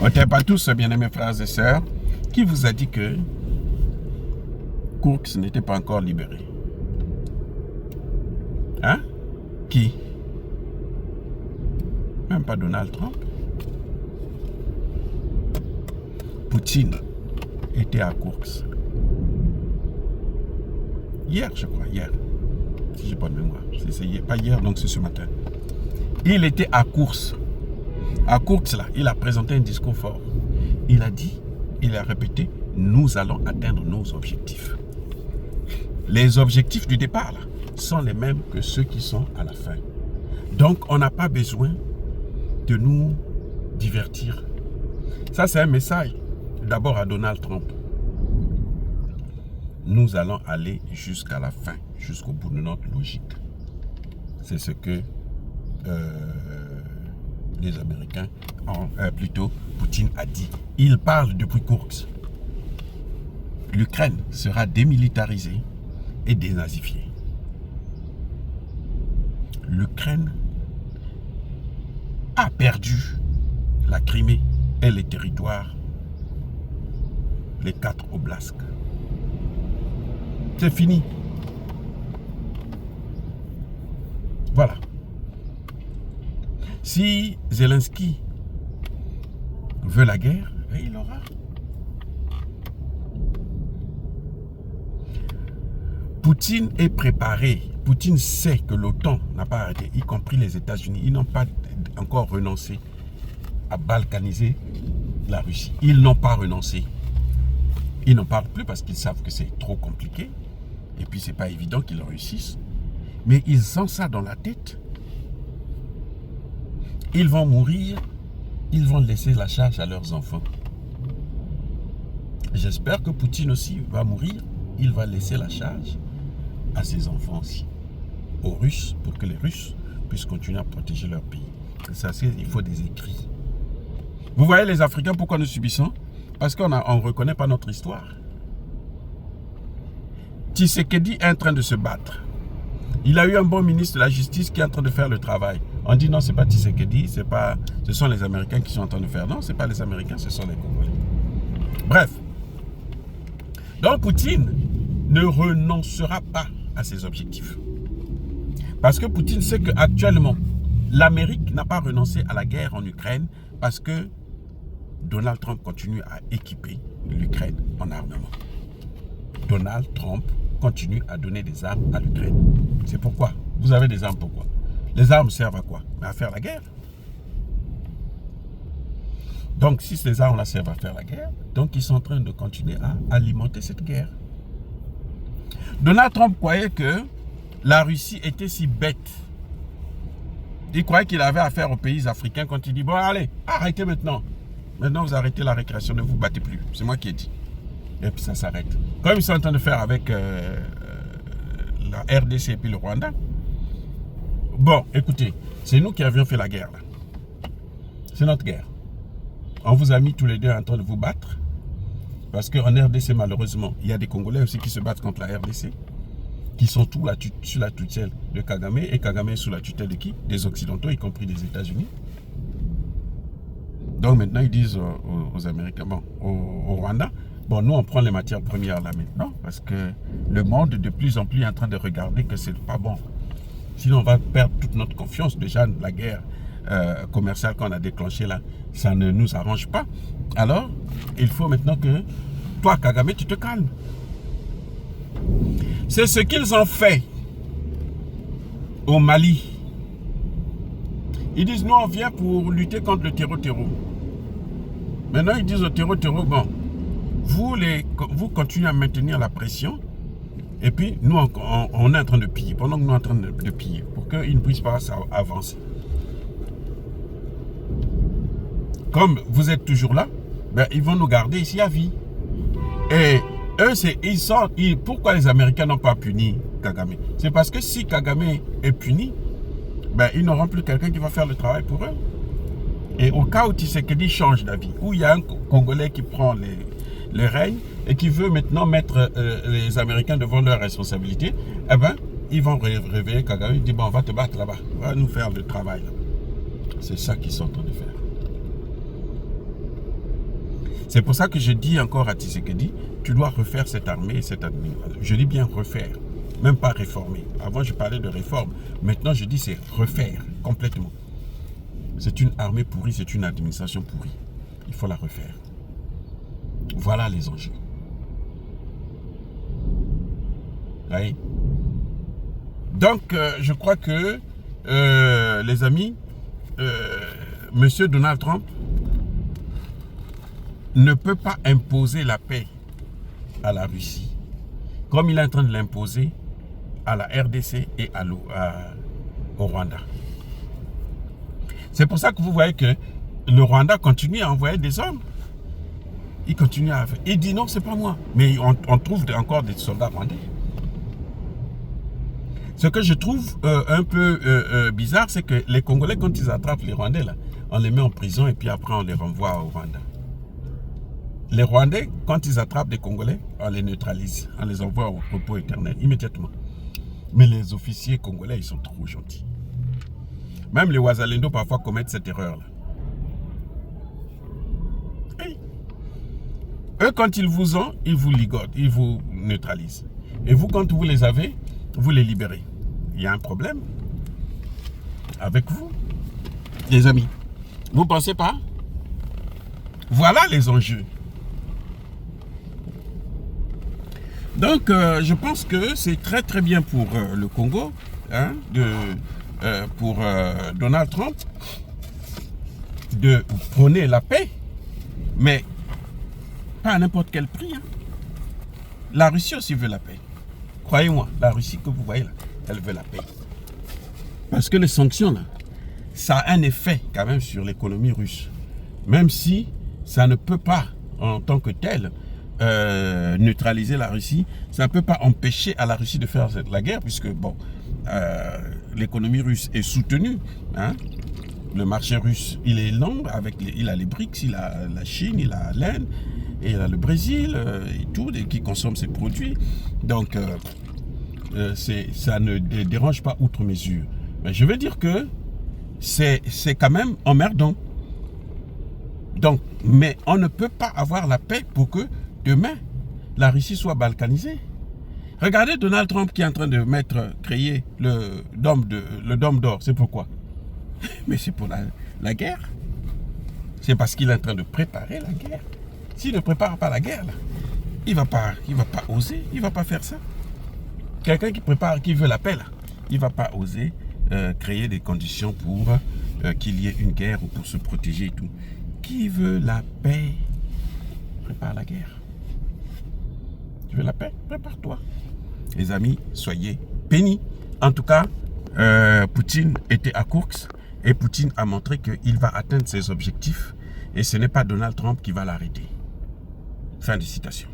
On t'aime pas tous, bien-aimés frères et sœurs. Qui vous a dit que Kurz n'était pas encore libéré? Hein? Qui? Même pas Donald Trump. Poutine était à Kurz. Hier, je crois, hier. Si j'ai pas de mémoire. C'est pas hier, donc c'est ce matin. Il était à Kurz. À Kurz, là, il a présenté un discours fort. Il a dit, il a répété, nous allons atteindre nos objectifs. Les objectifs du départ, là, sont les mêmes que ceux qui sont à la fin. Donc, on n'a pas besoin de nous divertir. Ça, c'est un message d'abord à Donald Trump. Nous allons aller jusqu'à la fin, jusqu'au bout de notre logique. C'est ce que les Américains, plutôt Poutine a dit. Il parle depuis Kurz. L'Ukraine sera démilitarisée et dénazifiée. L'Ukraine a perdu la Crimée et les territoires, les 4 oblasts. C'est fini. Voilà. Si Zelensky veut la guerre, il l'aura. Poutine est préparé. Poutine sait que l'OTAN n'a pas arrêté, y compris les États-Unis. Ils n'ont pas encore renoncé à balkaniser la Russie. Ils n'ont pas renoncé. Ils n'en parlent plus parce qu'ils savent que c'est trop compliqué. Et puis, c'est pas évident qu'ils réussissent. Mais ils ont ça dans la tête. Ils vont mourir. Ils vont laisser la charge à leurs enfants. J'espère que Poutine aussi va mourir. Il va laisser la charge à ses enfants aussi. Aux Russes, pour que les Russes puissent continuer à protéger leur pays. Ça, il faut des écrits. Vous voyez les Africains, pourquoi nous subissons? Parce qu'on ne reconnaît pas notre histoire. Tshisekedi est en train de se battre. Il a eu un bon ministre de la Justice qui est en train de faire le travail. On dit non, ce n'est pas Tshisekedi, ce sont les Américains qui sont en train de faire. Non, ce n'est pas les Américains, ce sont les Congolais. Bref. Donc Poutine ne renoncera pas à ses objectifs. Parce que Poutine sait qu'actuellement, l'Amérique n'a pas renoncé à la guerre en Ukraine parce que Donald Trump continue à équiper l'Ukraine en armement. Donald Trump continue à donner des armes à l'Ukraine. C'est pourquoi. Vous avez des armes pourquoi? Les armes servent à quoi? À faire la guerre. Donc, si ces armes-là servent à faire la guerre, donc ils sont en train de continuer à alimenter cette guerre. Donald Trump croyait que la Russie était si bête. Il croyait qu'il avait affaire aux pays africains quand il dit, bon allez, arrêtez maintenant. Maintenant, vous arrêtez la récréation, ne vous battez plus. C'est moi qui ai dit. Et puis ça s'arrête. Comme ils sont en train de faire avec la RDC et puis le Rwanda. Bon, écoutez, c'est nous qui avions fait la guerre là. C'est notre guerre. On vous a mis tous les deux en train de vous battre. Parce qu'en RDC, malheureusement, il y a des Congolais aussi qui se battent contre la RDC. Qui sont tous sous la tutelle de Kagame. Et Kagame est sous la tutelle de qui? Des Occidentaux, y compris des États-Unis. Donc maintenant, ils disent aux Américains, bon, au Rwanda, bon, nous, on prend les matières premières là maintenant, parce que le monde, de plus en plus, est en train de regarder que c'est pas bon. Sinon, on va perdre toute notre confiance. Déjà, la guerre commerciale qu'on a déclenchée là, ça ne nous arrange pas. Alors, il faut maintenant que toi, Kagame, tu te calmes. C'est ce qu'ils ont fait au Mali. Ils disent, nous, on vient pour lutter contre le terreau. Maintenant, ils disent au terreau, bon, vous continuez à maintenir la pression, et puis nous, on est en train de piller, pendant que nous, on est en train de piller, pour qu'ils ne puissent pas avancer. Comme vous êtes toujours là, ben, ils vont nous garder ici à vie. Et eux, pourquoi les Américains n'ont pas puni Kagame? C'est parce que si Kagame est puni, ben, ils n'auront plus quelqu'un qui va faire le travail pour eux. Et au cas où Tshisekedi change d'avis, où il y a un Congolais qui prend les règnes et qui veut maintenant mettre les Américains devant leurs responsabilités, eh ben, ils vont réveiller Kagame, ils disent, bon, on va te battre là-bas, on va nous faire le travail. C'est ça qu'ils sont en train de faire. C'est pour ça que je dis encore à Tshisekedi, tu dois refaire cette armée, cette administration. Je dis bien refaire, même pas réformer. Avant, je parlais de réforme. Maintenant, je dis c'est refaire complètement. C'est une armée pourrie, c'est une administration pourrie. Il faut la refaire. Voilà les enjeux. Oui. Donc, je crois que, les amis, Monsieur Donald Trump ne peut pas imposer la paix à la Russie, comme il est en train de l'imposer à la RDC et au Rwanda. C'est pour ça que vous voyez que le Rwanda continue à envoyer des hommes. Il continue à faire. Il dit non, c'est pas moi. Mais on trouve encore des soldats rwandais. Ce que je trouve un peu bizarre, c'est que les Congolais, quand ils attrapent les Rwandais, là, on les met en prison et puis après on les renvoie au Rwanda. Les Rwandais, quand ils attrapent des Congolais, on les neutralise. On les envoie au repos éternel, immédiatement. Mais les officiers congolais, ils sont trop gentils. Même les Wazalendo parfois commettent cette erreur-là. Hey. Eux, quand ils vous ont, ils vous ligotent, ils vous neutralisent. Et vous, quand vous les avez, vous les libérez. Il y a un problème avec vous, les amis. Vous ne pensez pas? Voilà les enjeux. Donc, je pense que c'est très très bien pour le Congo, hein, pour Donald Trump, de prôner la paix, mais pas à n'importe quel prix. Hein. La Russie aussi veut la paix. Croyez-moi, la Russie que vous voyez là, elle veut la paix. Parce que les sanctions, là, ça a un effet quand même sur l'économie russe. Même si ça ne peut pas, en tant que tel, neutraliser la Russie, ça ne peut pas empêcher à la Russie de faire la guerre, puisque bon, l'économie russe est soutenue. Hein. Le marché russe, il est long, il a les BRICS, il a la Chine, il a l'Inde, et il a le Brésil, et tout, qui consomment ses produits. Donc, ça ne dérange pas outre mesure. Mais je veux dire que c'est quand même emmerdant. Donc, mais on ne peut pas avoir la paix pour que demain, la Russie soit balkanisée. Regardez Donald Trump qui est en train de créer le dôme d'or. C'est pourquoi? Mais c'est pour la guerre. C'est parce qu'il est en train de préparer la guerre. S'il ne prépare pas la guerre, là, il va pas oser, il ne va pas faire ça. Quelqu'un qui veut la paix, là, il ne va pas oser créer des conditions pour qu'il y ait une guerre ou pour se protéger et tout. Qui veut la paix, prépare la guerre. Tu veux la paix? Prépare-toi. Les amis, soyez bénis. En tout cas, Poutine était à Koursk et Poutine a montré qu'il va atteindre ses objectifs et ce n'est pas Donald Trump qui va l'arrêter. Fin de citation.